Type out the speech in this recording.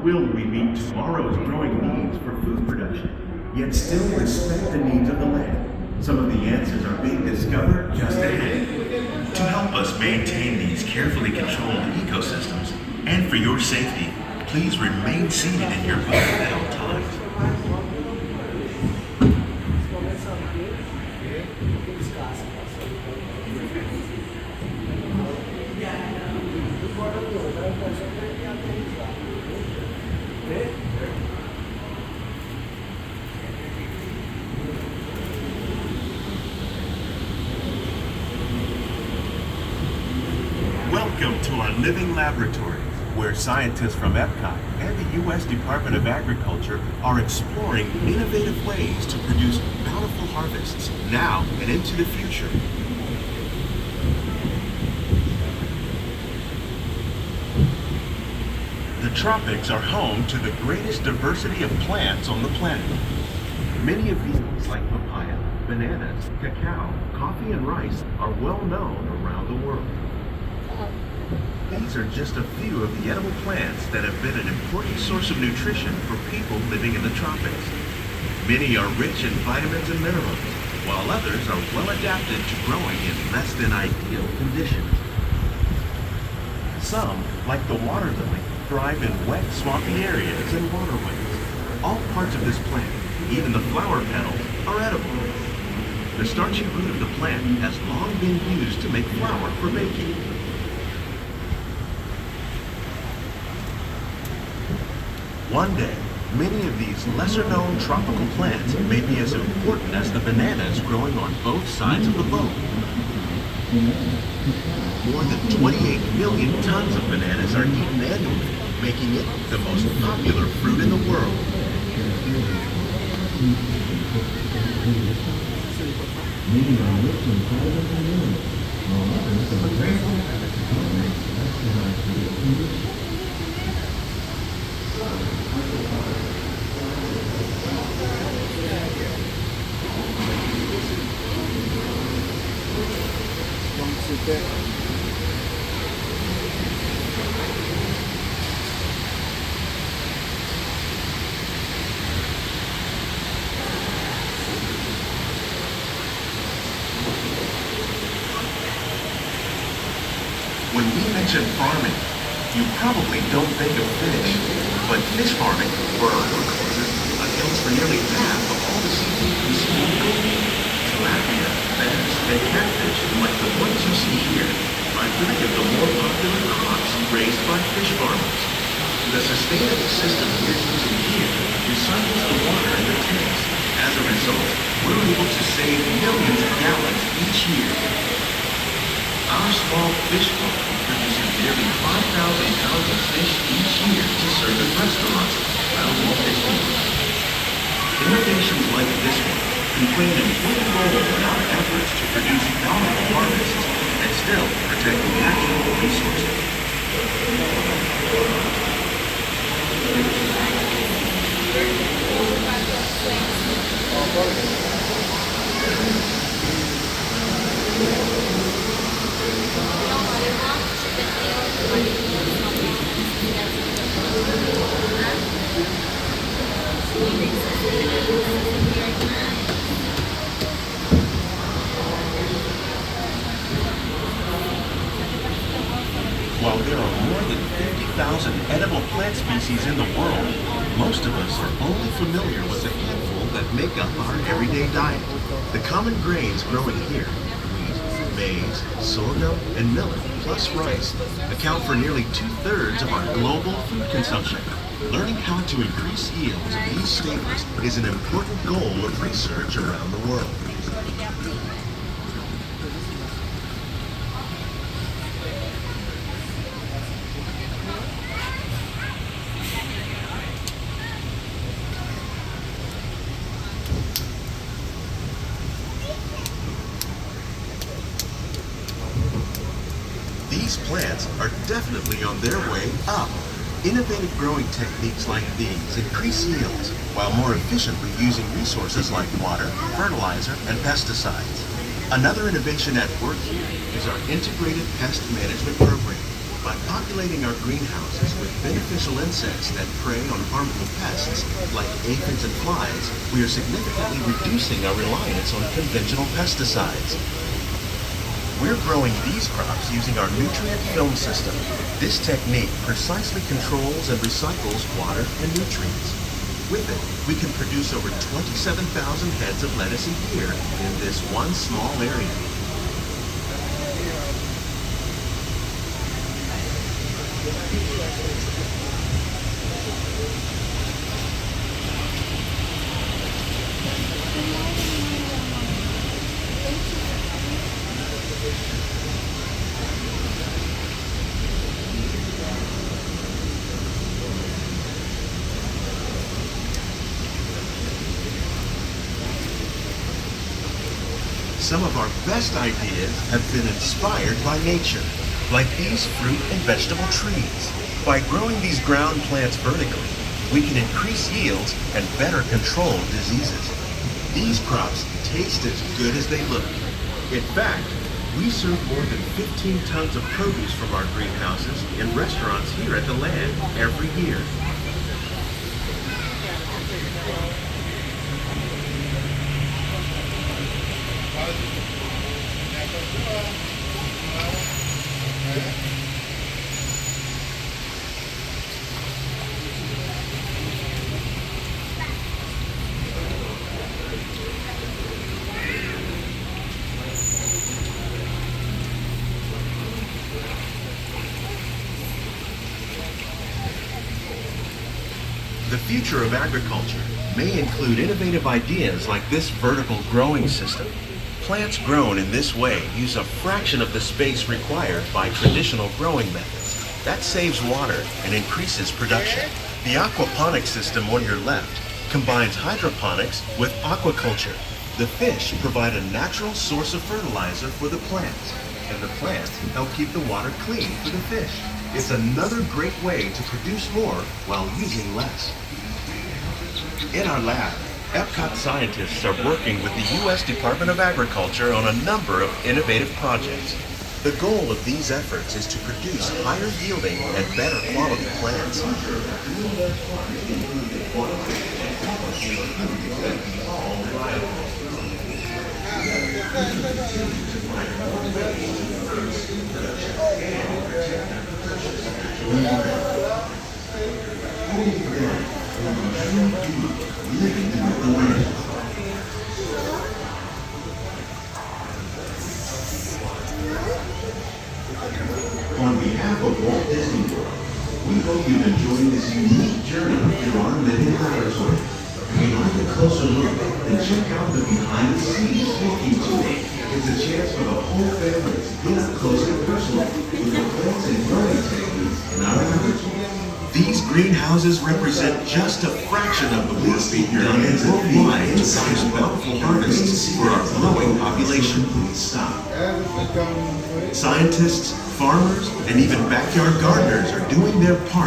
will we meet tomorrow's growing needs for food production, yet still respect the needs of the land? Some of the answers are being discovered just ahead. To help us maintain these carefully controlled ecosystems, and for your safety, please remain seated in your boat at all times. Welcome to our living laboratory, where scientists from Epcot and the U.S. Department of Agriculture are exploring innovative ways to produce bountiful harvests now and into the future. The tropics are home to the greatest diversity of plants on the planet. Many of these, like papaya, bananas, cacao, coffee, and rice, are well known around the world. These are just a few of the edible plants that have been an important source of nutrition for people living in the tropics. Many are rich in vitamins and minerals, while others are well adapted to growing in less than ideal conditions. Some, like the water lily, thrive in wet, swampy areas and waterways. All parts of this plant, even the flower petals, are edible. The starchy root of the plant has long been used to make flour for baking. One day, many of these lesser-known tropical plants may be as important as the bananas growing on both sides of the boat. More than 28 million tons of bananas are eaten annually, making it the most popular fruit in the world. When we mention farming, you probably don't think of fish, but fish farming, for aquaculture, accounts for nearly half of all the seafood consumed globally. Tilapia, bass, and catfish, like the ones you see here, are three of the more popular crops raised by fish farmers. The sustainable system we're using here recycles the water in the tanks. As a result, we're able to save millions of gallons each year. Our small fish farm produces nearly 5,000 pounds of fish each year to serve at restaurants around Walt Disney World. Innovations like this one can play an important role in our efforts to produce bountiful harvests and still protect natural resources. While there are more than 50,000 edible plant species in the world, most of us are only familiar with a handful that make up our everyday diet. The common grains growing here, wheat, maize, sorghum, and millet, plus rice, account for nearly 2/3 of our global food consumption. Learning how to increase yields of these staples is an important goal of research around the world. These plants are definitely on their way up. Innovative growing techniques like these increase yields while more efficiently using resources like water, fertilizer, and pesticides. Another innovation at work here is our integrated pest management program. By populating our greenhouses with beneficial insects that prey on harmful pests like aphids and flies, we are significantly reducing our reliance on conventional pesticides. We're growing these crops using our nutrient film system. This technique precisely controls and recycles water and nutrients. With it, we can produce over 27,000 heads of lettuce a year in this one small area. Some of our best ideas have been inspired by nature, like these fruit and vegetable trees. By growing these ground plants vertically, we can increase yields and better control diseases. These crops taste as good as they look. In fact, we serve more than 15 tons of produce from our greenhouses in restaurants here at the Land every year. The future of agriculture may include innovative ideas like this vertical growing system. Plants grown in this way use a fraction of the space required by traditional growing methods. That saves water and increases production. The aquaponics system on your left combines hydroponics with aquaculture. The fish provide a natural source of fertilizer for the plants, and the plants help keep the water clean for the fish. It's another great way to produce more while using less. In our lab, Epcot scientists are working with the U.S. Department of Agriculture on a number of innovative projects. The goal of these efforts is to produce higher yielding and better quality plants. On behalf of Walt Disney World, we hope you've enjoyed this unique journey through our living laboratory. If you'd like a closer look, then check out the behind the scenes walking tour. It's a chance for the whole family to get up close and personal with the plants and growing techniques in our laboratory. These greenhouses represent just a fraction of the work being done worldwide to produce bountiful harvests for our growing population. Scientists, farmers, and even backyard gardeners are doing their part